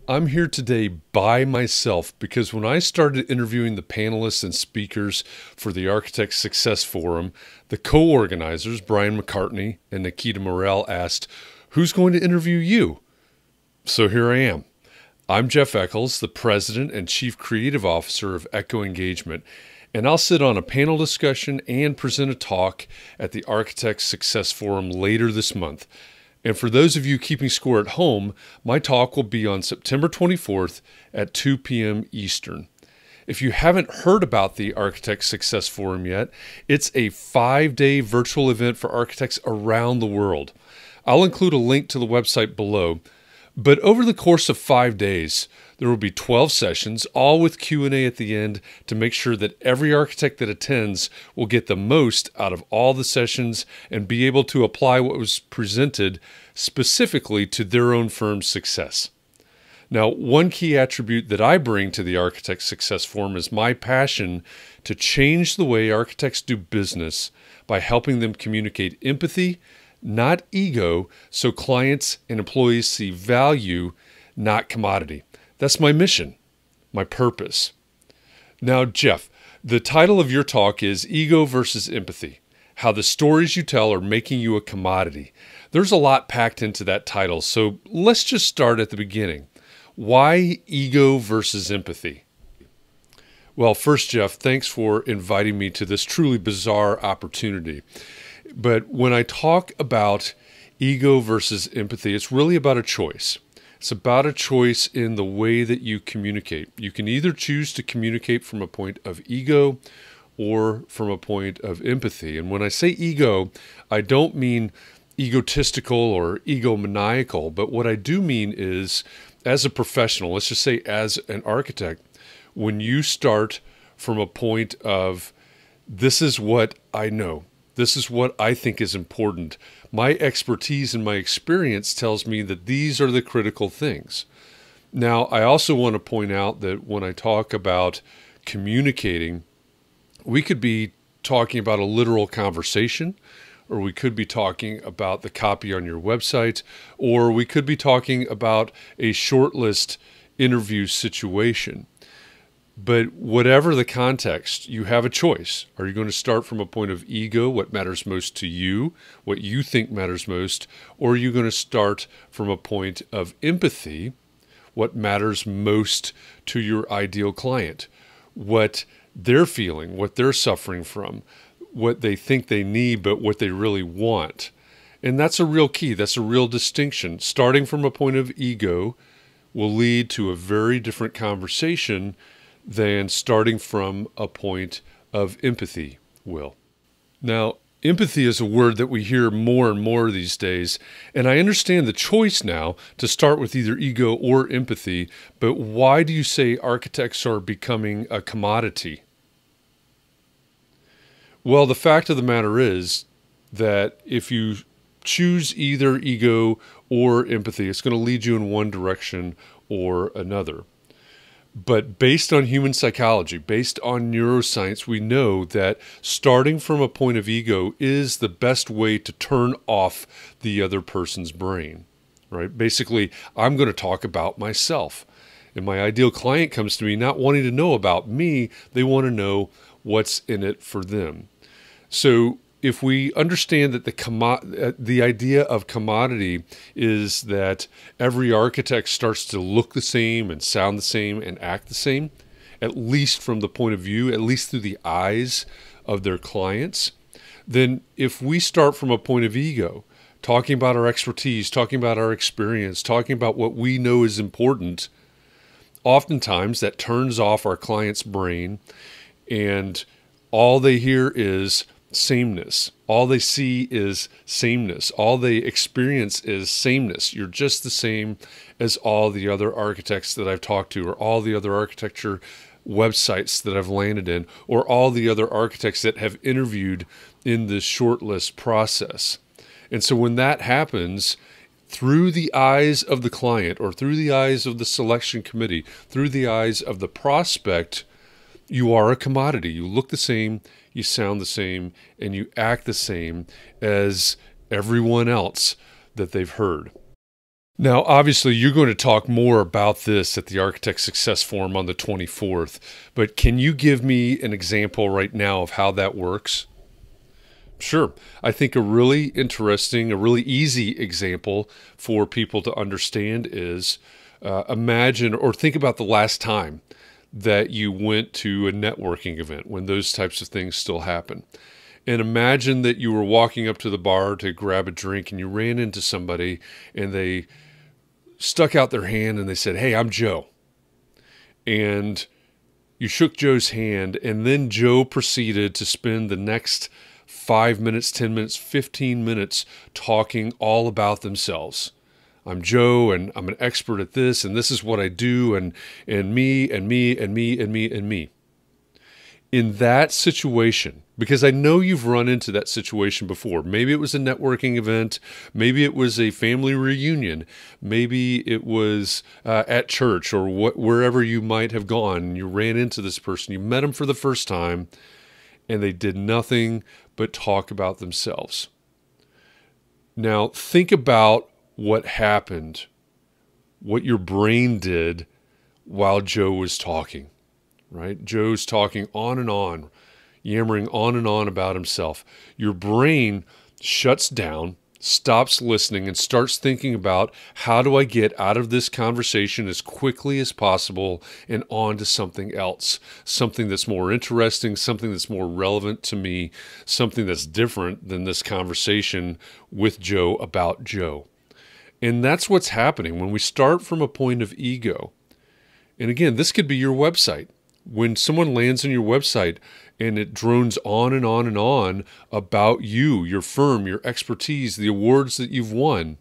I'm here today by myself because when I started interviewing the panelists and speakers for the Architect Success Forum, the co-organizers, Bryon McCartney and Nikita Morell, asked, "Who's going to interview you?" So here I am. I'm Jeff Echols, the President and Chief Creative Officer of echoEngagement, and I'll sit on a panel discussion and present a talk at the Architect Success Forum later this month. And for those of you keeping score at home, my talk will be on September 24th at 2 p.m. Eastern. If you haven't heard about the Architect Success Forum yet, it's a 5-day virtual event for architects around the world. I'll include a link to the website below. But over the course of 5 days, there will be 12 sessions, all with Q&A at the end to make sure that every architect that attends will get the most out of all the sessions and be able to apply what was presented specifically to their own firm's success. Now, one key attribute that I bring to the Architect Success Forum is my passion to change the way architects do business by helping them communicate empathy, not ego, so clients and employees see value, not commodity. That's my mission, my purpose. Now, Jeff, the title of your talk is Ego versus Empathy, How the Stories You Tell Are Making You a Commodity. There's a lot packed into that title, so let's just start at the beginning. Why ego versus empathy? Well, first, Jeff, thanks for inviting me to this truly bizarre opportunity. But when I talk about ego versus empathy, it's really about a choice. It's about a choice in the way that you communicate. You can either choose to communicate from a point of ego or from a point of empathy. And when I say ego, I don't mean egotistical or egomaniacal, but what I do mean is, as a professional, let's just say as an architect, when you start from a point of, this is what I know, this is what I think is important. My expertise and my experience tells me that these are the critical things. Now, I also want to point out that when I talk about communicating, we could be talking about a literal conversation, or we could be talking about the copy on your website, or we could be talking about a shortlist interview situation. But whatever the context, you have a choice. Are you going to start from a point of ego, what matters most to you, what you think matters most, or are you going to start from a point of empathy, what matters most to your ideal client, what they're feeling, what they're suffering from, what they think they need, but what they really want? And that's a real key. That's a real distinction. Starting from a point of ego will lead to a very different conversation than starting from a point of empathy will. Now, empathy is a word that we hear more and more these days, and I understand the choice now to start with either ego or empathy, but why do you say architects are becoming a commodity? Well, the fact of the matter is that if you choose either ego or empathy, it's going to lead you in one direction or another. But based on human psychology, based on neuroscience, we know that starting from a point of ego is the best way to turn off the other person's brain, right? Basically, I'm going to talk about myself. And my ideal client comes to me not wanting to know about me, they want to know what's in it for them. So if we understand that the idea of commodity is that every architect starts to look the same and sound the same and act the same, at least from the point of view, at least through the eyes of their clients, then if we start from a point of ego, talking about our expertise, talking about our experience, talking about what we know is important, oftentimes that turns off our client's brain and all they hear is sameness. All they see is sameness. All they experience is sameness. You're just the same as all the other architects that I've talked to, or all the other architecture websites that I've landed in, or all the other architects that have interviewed in this shortlist process. And so when that happens, through the eyes of the client, or through the eyes of the selection committee, through the eyes of the prospect, you are a commodity. You look the same, you sound the same, and you act the same as everyone else that they've heard. Now, obviously, you're going to talk more about this at the Architect Success Forum on the 24th, but can you give me an example right now of how that works? Sure. I think a really interesting, a really easy example for people to understand is imagine or think about the last time that you went to a networking event when those types of things still happen. And imagine that you were walking up to the bar to grab a drink and you ran into somebody and they stuck out their hand and they said, "Hey, I'm Joe." And you shook Joe's hand, and then Joe proceeded to spend the next 5 minutes, 10 minutes, 15 minutes talking all about themselves. "I'm Joe, and I'm an expert at this, and this is what I do, and me, and me, and me, and me, and me." In that situation, because I know you've run into that situation before. Maybe it was a networking event. Maybe it was a family reunion. Maybe it was at church or wherever you might have gone. You ran into this person. You met them for the first time, and they did nothing but talk about themselves. Now, think about what happened, what your brain did while Joe was talking, right? Joe's talking on, yammering on and on about himself. Your brain shuts down, stops listening, and starts thinking about, how do I get out of this conversation as quickly as possible and on to something else, something that's more interesting, something that's more relevant to me, something that's different than this conversation with Joe about Joe. And that's what's happening when we start from a point of ego. And again, this could be your website. When someone lands on your website and it drones on and on and on about you, your firm, your expertise, the awards that you've won.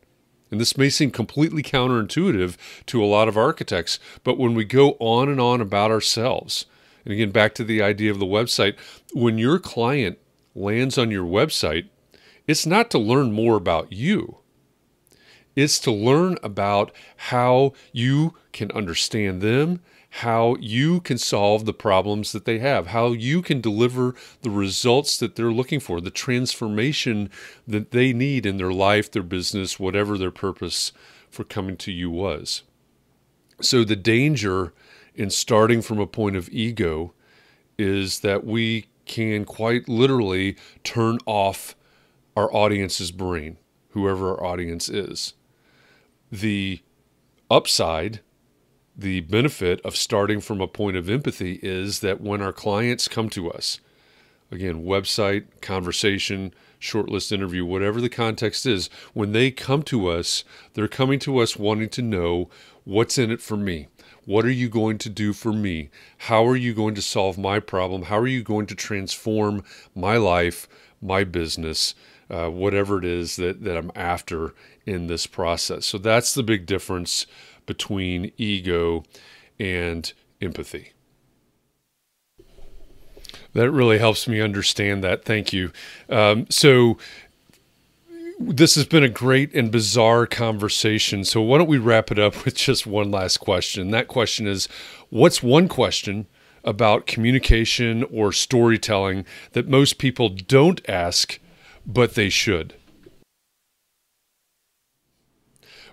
And this may seem completely counterintuitive to a lot of architects, but when we go on and on about ourselves, and again, back to the idea of the website, when your client lands on your website, it's not to learn more about you. It's to learn about how you can understand them, how you can solve the problems that they have, how you can deliver the results that they're looking for, the transformation that they need in their life, their business, whatever their purpose for coming to you was. So the danger in starting from a point of ego is that we can quite literally turn off our audience's brain, whoever our audience is. The upside, the benefit of starting from a point of empathy is that when our clients come to us, again, website, conversation, shortlist interview, whatever the context is, when they come to us, they're coming to us wanting to know, what's in it for me? What are you going to do for me? How are you going to solve my problem? How are you going to transform my life, my business, whatever it is that I'm after in this process? So that's the big difference between ego and empathy. That really helps me understand that. Thank you. So this has been a great and bizarre conversation. So why don't we wrap it up with just one last question? That question is, what's one question about communication or storytelling that most people don't ask, but they should?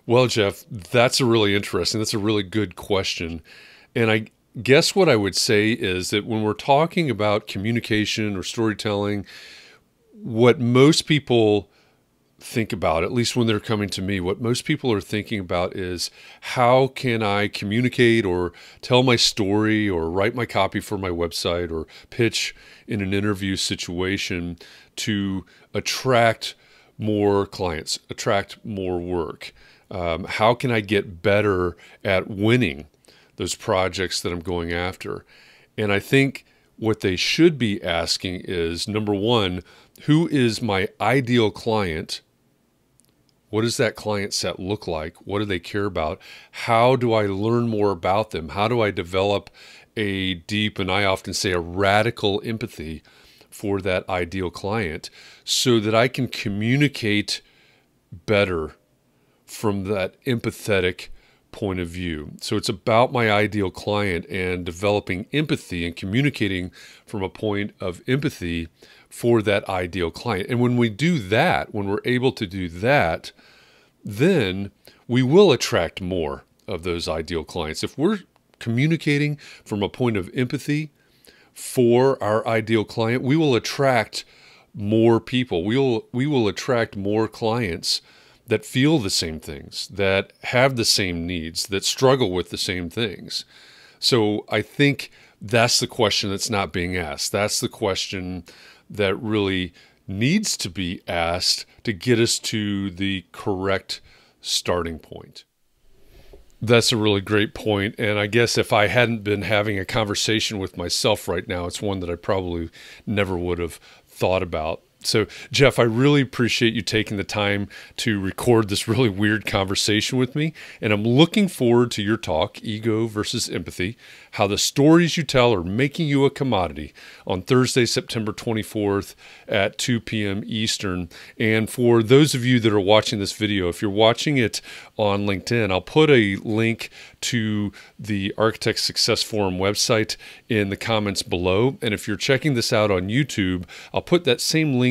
Well, Jeff, that's a really good question. And I guess what I would say is that when we're talking about communication or storytelling, what most people think about, at least when they're coming to me, what most people are thinking about is, how can I communicate or tell my story or write my copy for my website or pitch in an interview situation to attract more clients, attract more work? How can I get better at winning those projects that I'm going after? And I think what they should be asking is, number one, who is my ideal client? What does that client set look like? What do they care about? How do I learn more about them? How do I develop a deep, and I often say a radical empathy for that ideal client so that I can communicate better from that empathetic point of view? So it's about my ideal client and developing empathy and communicating from a point of empathy for that ideal client. And when we do that, when we're able to do that, then we will attract more of those ideal clients. If we're communicating from a point of empathy for our ideal client, we will attract more people. We will attract more clients that feel the same things, that have the same needs, that struggle with the same things. So I think that's the question that's not being asked. That's the question that really needs to be asked to get us to the correct starting point. That's a really great point. And I guess if I hadn't been having a conversation with myself right now, it's one that I probably never would have thought about. So, Jeff, I really appreciate you taking the time to record this really weird conversation with me. And I'm looking forward to your talk, Ego versus Empathy, how the stories you tell are making you a commodity, on Thursday, September 24th at 2 p.m. Eastern. And for those of you that are watching this video, if you're watching it on LinkedIn, I'll put a link to the Architect Success Forum website in the comments below. And if you're checking this out on YouTube, I'll put that same link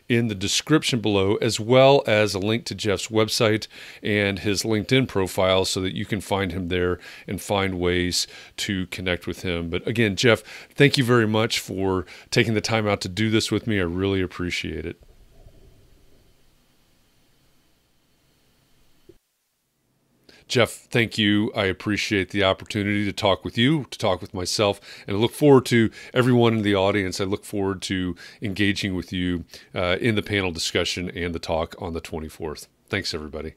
in the description below, as well as a link to Jeff's website and his LinkedIn profile so that you can find him there and find ways to connect with him. But again, Jeff, thank you very much for taking the time out to do this with me. I really appreciate it. Jeff, thank you. I appreciate the opportunity to talk with you, to talk with myself, and I look forward to everyone in the audience. I look forward to engaging with you in the panel discussion and the talk on the 24th. Thanks, everybody.